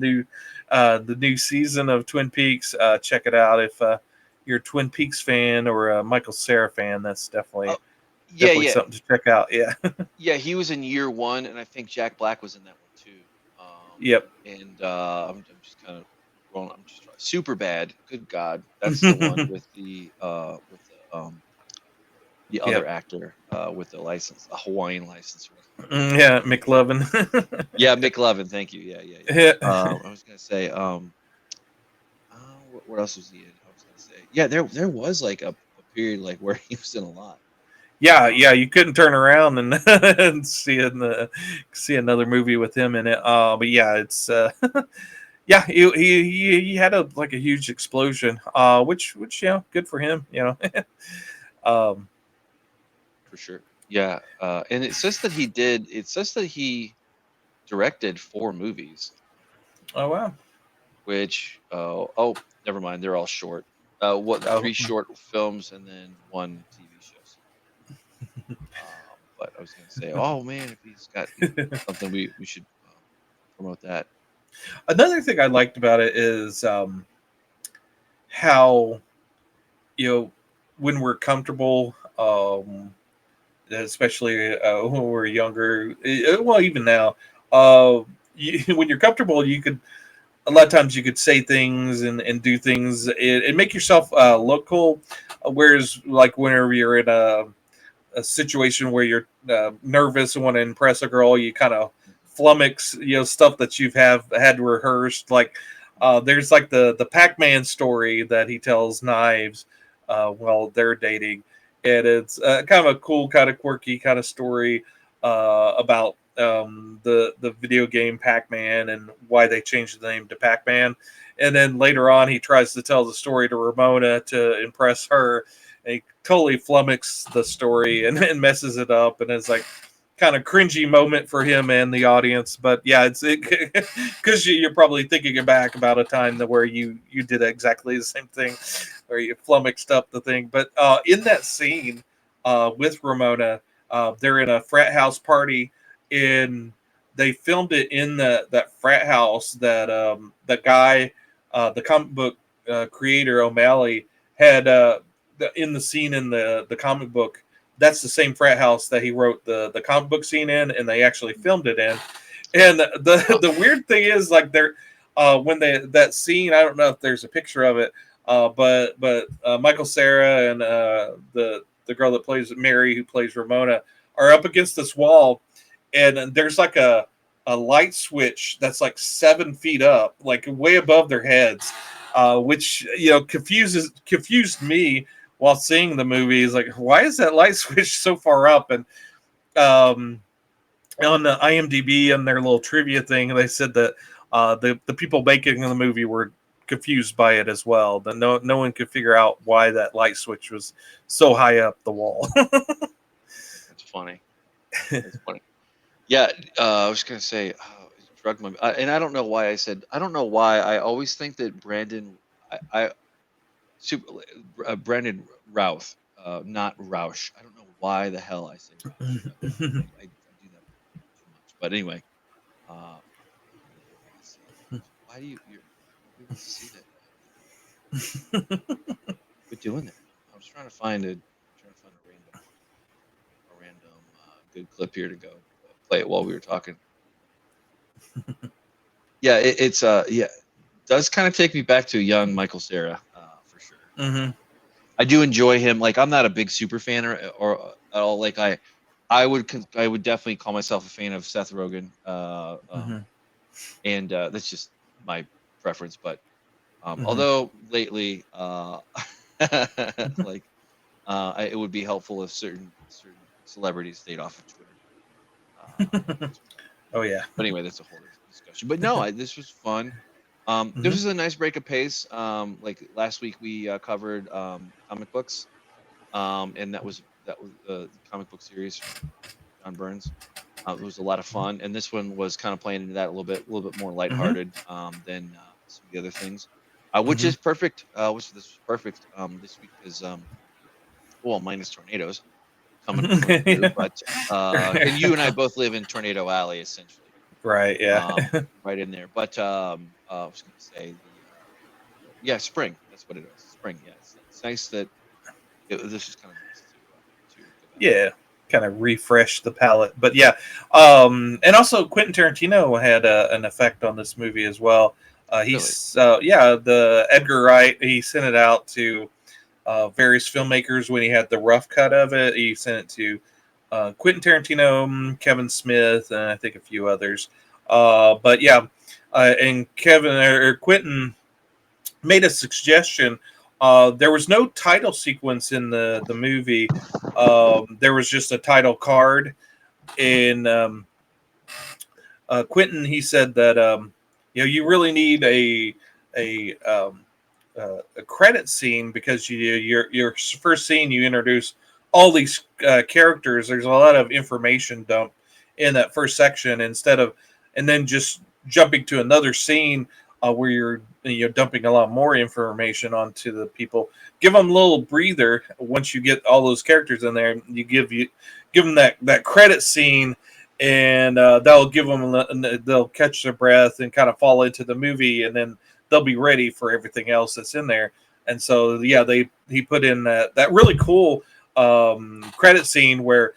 new season of Twin Peaks. Check it out if you're a Twin Peaks fan or a Michael Cera fan. That's Oh, definitely yeah, definitely yeah, something to check out. Yeah. yeah. He was in year one, and I think Jack Black was in that one too. Yep. And I'm just kind of rolling. I'm just trying. Super bad. Good God, that's the one with the other Yep. actor with the license, a Hawaiian license. Yeah, McLovin. Yeah, McLovin. Thank you. Yeah, yeah, yeah. Yeah. I was gonna say, what else was he in? I was gonna yeah, there was like a period like where he was in a lot. Yeah, you couldn't turn around and, and see another movie with him in it. But yeah, it's yeah, he had a like a huge explosion. Which good for him. Um, For sure. Yeah, and it says that he did. It says that he directed 4 movies, oh wow. which never mind, they're all short. What Oh, 3 short films and then 1 TV show. But I was gonna say, oh man, if he's got something, we should promote that. another thing I liked about it is how when we're comfortable, especially when we're younger. Well, even now, when you're comfortable, you could a lot of times you could say things and do things and make yourself look cool. Whereas, like whenever you're in a situation where you're nervous and want to impress a girl, you kind of flummox, stuff that you've have had rehearsed. Like there's like the Pac-Man story that he tells Knives while they're dating, and it's kind of a cool, kind of quirky kind of story about the video game Pac-Man and why they changed the name to Pac-Man. And then later on, he tries to tell the story to Ramona to impress her, and he totally flummoxes the story and, and messes it up, and it's like kind of cringy moment for him and the audience. But yeah, it's because you're probably thinking back about a time that where you did exactly the same thing, where you flummoxed up the thing. But in that scene with Ramona, they're in a frat house party, and they filmed it in that frat house that the guy, the comic book creator O'Malley had in the scene in the comic book. That's the same frat house that he wrote the comic book scene in, and they actually filmed it in. And the weird thing is, like, they're when they that scene, I don't know if there's a picture of it, but Michael Cera and the girl that plays Mary, who plays Ramona, are up against this wall, and there's like a light switch that's like 7 feet up, like way above their heads, which confused me while seeing the movie. Is like, why is that light switch so far up? And um, on the IMDb and their little trivia thing, they said that the people making the movie were confused by it as well. That no one could figure out why that light switch was so high up the wall. That's funny. That's funny. Yeah, I was gonna say, drug my, and I don't know why I said, I don't know why I always think that super, Brandon Routh, not Roush. I don't know why the hell I say Roush. I do that too much. But anyway, let's see. Why do nobody wants to see that? Quit doing that. I was trying to find a random good clip here to go play it while we were talking. Yeah, it's does kind of take me back to young Michael Cera, for sure. Mm-hmm. I do enjoy him. Like, I'm not a big super fan or at all. Like, I would definitely call myself a fan of Seth Rogen, and that's just my preference. But although lately, like, it would be helpful if certain celebrities stayed off of Twitter. Oh yeah. But anyway, that's a whole discussion. But no, this was fun. This was a nice break of pace. Like last week we covered comic books, and that was the comic book series from John Burns. It was a lot of fun, and this one was kind of playing into that a little bit more lighthearted than some of the other things, which is perfect. Which this was perfect this week because well, minus tornadoes coming through, but and you and I both live in Tornado Alley essentially. Right. Yeah. Right in there. But I was going to say yeah, spring. That's what it is. Spring. Yeah, it's nice that this is kind of nice to go back. Yeah. Kind of refresh the palette, but yeah, and also Quentin Tarantino had an effect on this movie as well. He's the Edgar Wright. He sent it out to various filmmakers when he had the rough cut of it. He sent it to Quentin Tarantino, Kevin Smith, and I think a few others. But yeah, and Quentin made a suggestion There was no title sequence in the movie. There was just a title card, and Quentin, he said that you really need a credit scene, because your first scene, you introduce all these characters. There's a lot of information dump in that first section, and then just jumping to another scene where you're dumping a lot more information onto the people. Give them a little breather once you get all those characters in there. Give them that credit scene, and that'll give them they'll catch their breath and kind of fall into the movie, and then they'll be ready for everything else that's in there. And so yeah, he put in that really cool credit scene where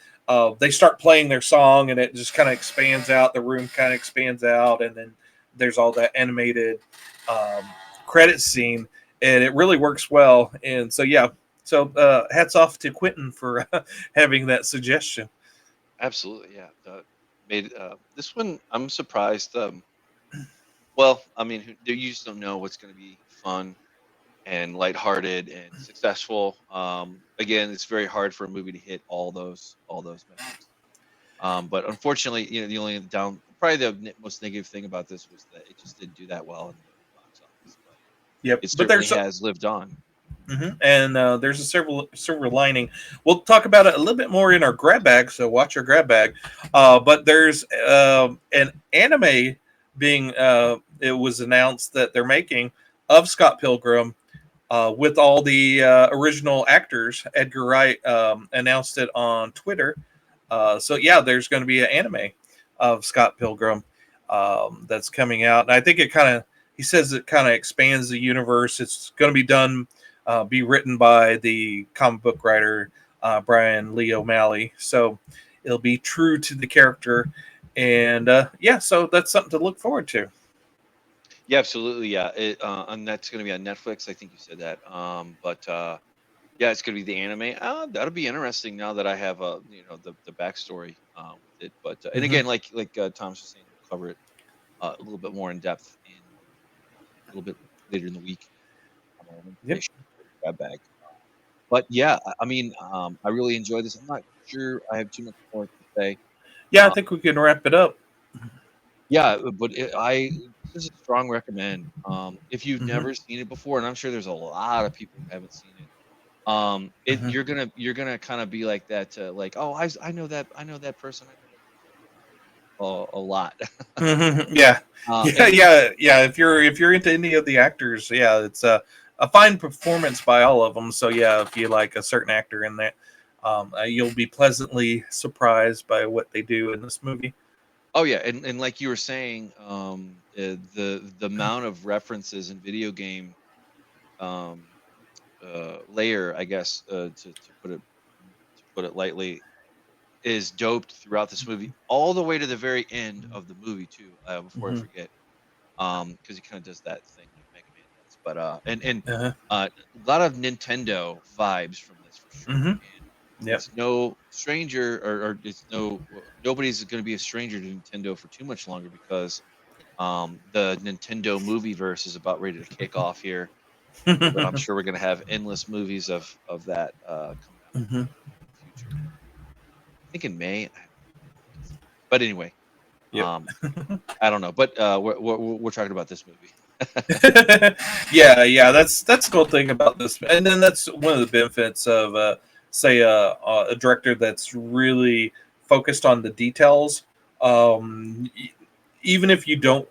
they start playing their song, and it just kind of expands out. The room kind of expands out, and then there's all that animated credit scene, and it really works well. And so yeah, so hats off to Quentin for having that suggestion. Absolutely, yeah. Made this one. I'm surprised. Well, I mean, you just don't know what's going to be fun and lighthearted and successful. Again, it's very hard for a movie to hit all those metrics. But unfortunately, the only probably the most negative thing about this was that it just didn't do that well in the box office. But yep, it certainly has lived on. Mm-hmm. And there's a silver lining. We'll talk about it a little bit more in our grab bag, so watch your grab bag. But there's an anime being it was announced that they're making of Scott Pilgrim with all the original actors. Edgar Wright announced it on Twitter. So yeah, there's going to be an anime of Scott Pilgrim that's coming out, and I think he says it kind of expands the universe. It's going to be done. Be written by the comic book writer Bryan Lee O'Malley, so it'll be true to the character, and yeah, so that's something to look forward to. Yeah, absolutely. Yeah, and that's going to be on Netflix. I think you said that. But yeah, it's going to be the anime. That'll be interesting now that I have the backstory with it. But and again, like Thomas was saying, we'll cover it a little bit more in depth a little bit later in the week. Yep. Grab bag. But yeah, I mean, I really enjoyed this. I'm not sure I have too much more to say. Yeah, I think we can wrap it up. Yeah, but this is a strong recommend. If you've never seen it before, and I'm sure there's a lot of people who haven't seen it, you're gonna kind of be like that, like, oh, I know that person, a lot. Yeah, yeah. If you're into any of the actors, yeah, it's a fine performance by all of them. So yeah, if you like a certain actor in that, you'll be pleasantly surprised by what they do in this movie. Oh yeah, and like you were saying, the amount of references in video game layer, I guess, to put it lightly, is doped throughout this movie, all the way to the very end of the movie too. Before I forget, because he kind of does that thing like Mega Man does. But and a lot of Nintendo vibes from this for sure. And yep. It's no stranger, or nobody's going to be a stranger to Nintendo for too much longer, because the Nintendo movie verse is about ready to kick off here. But I'm sure we're going to have endless movies of that coming out in the future. I think in May. But anyway, yep. I don't know. But we're talking about this movie. yeah. That's the cool thing about this, and then that's one of the benefits of say a director that's really focused on the details. Even if you don't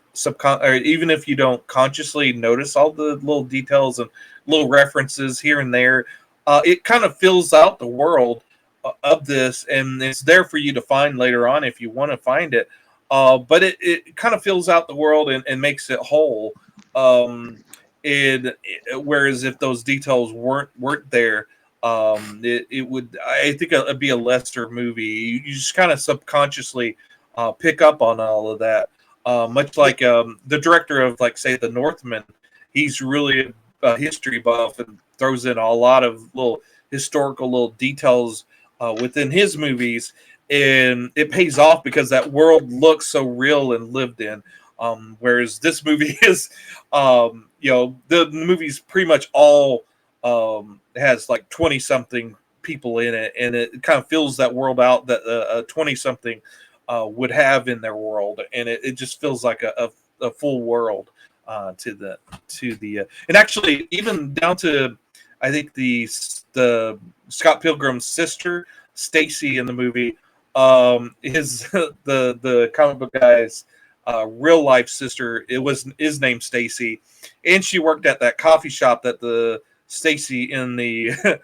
even if you don't consciously notice all the little details and little references here and there, it kind of fills out the world of this, and it's there for you to find later on if you want to find it. But it kind of fills out the world and makes it whole. Whereas if those details weren't there, it would, I think, it'd be a lesser movie. You just kind of subconsciously pick up on all of that. Much like the director of, like, say, The Northman, he's really a history buff and throws in a lot of little historical little details within his movies, and it pays off because that world looks so real and lived in. Whereas this movie is, the movie's pretty much all has like 20 something people in it, and it kind of fills that world out that a 20 something would have in their world, and it just feels like a full world to the and actually even down to I think the Scott Pilgrim's sister Stacy in the movie, his the comic book guy's real life sister, is named Stacy, and she worked at that coffee shop that the Stacy in the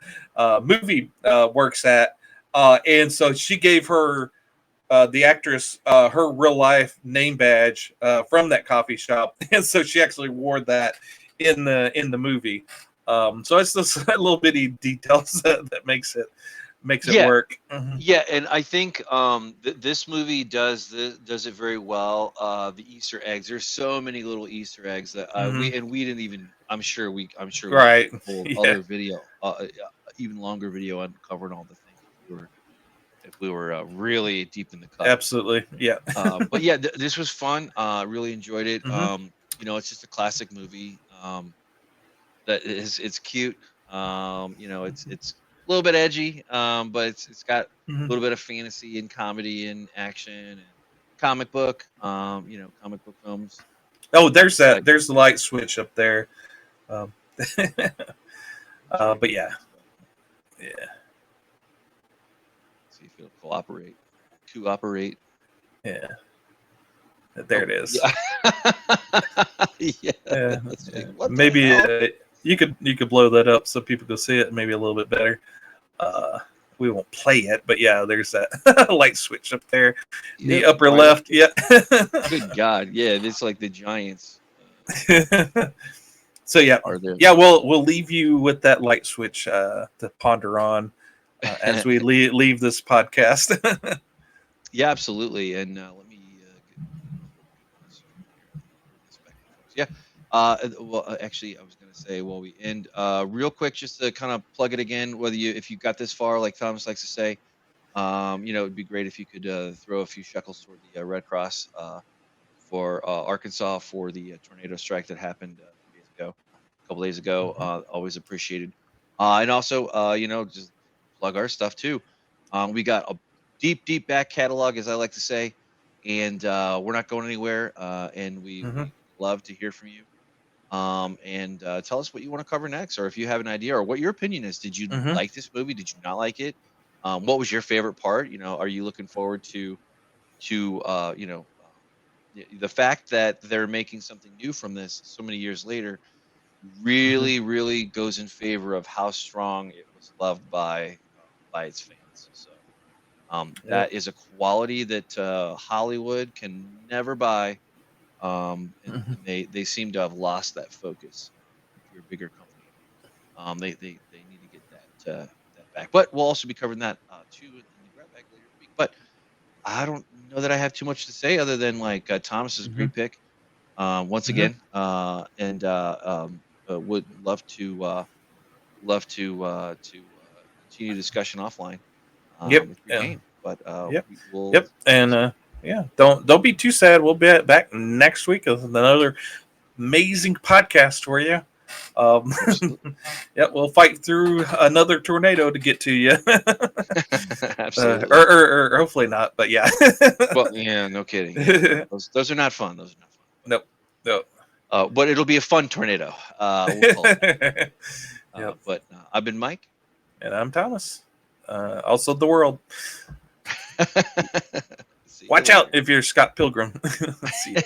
movie works at, and so she gave her the actress her real life name badge from that coffee shop, and so she actually wore that in the movie. So it's those little bitty details that makes it Yeah. work. Yeah, and I think this movie does it very well. The Easter eggs. There's so many little Easter eggs that we didn't even. I'm sure we Right. could hold Yeah. other video, even longer video on covering all the things if we were really deep in the cut. Absolutely. Yeah. But yeah, this was fun. Really enjoyed it. It's just a classic movie. That it's cute. It's a little bit edgy, but it's got a little bit of fantasy and comedy and action and comic book. Comic book films. Oh, there's that. There's the light switch up there. But yeah. See if it'll cooperate. Yeah. There it is. Yeah. Maybe you could blow that up so people can see it maybe a little bit better. We won't play it, but yeah, there's that light switch up there, the upper left. Yeah. Good God, yeah, it's like the Giants. So yeah, we'll leave you with that light switch to ponder on as we leave this podcast. Yeah, absolutely, and let me get actually, I was going to say while we end, real quick, just to kind of plug it again. If you got this far, like Thomas likes to say, it'd be great if you could throw a few shekels toward the Red Cross for Arkansas for the tornado strike that happened a couple days ago. Always appreciated, and also, just plug our stuff too. We got a deep back catalog, as I like to say, and we're not going anywhere. And we love to hear from you. And tell us what you want to cover next, or if you have an idea, or what your opinion is. Did you like this movie? Did you not like it? What was your favorite part? Are you looking forward to the fact that they're making something new from this so many years later? Really goes in favor of how strong it was loved by its fans. So that is a quality that Hollywood can never buy. And they seem to have lost that focus. If you're a bigger company, they need to get that back. But we'll also be covering that too in the grab bag later in the week. But I don't know that I have too much to say other than Thomas is a great pick once again, and would love to continue discussion offline. With your game. But and don't be too sad. We'll be back next week with another amazing podcast for you. We'll fight through another tornado to get to you. Absolutely. Or hopefully not, but yeah. Well, yeah, no kidding. Yeah. Those are not fun. Nope. But it'll be a fun tornado. We'll call it. But I've been Mike. And I'm Thomas. Also the world. Watch out if you're Scott Pilgrim. See you.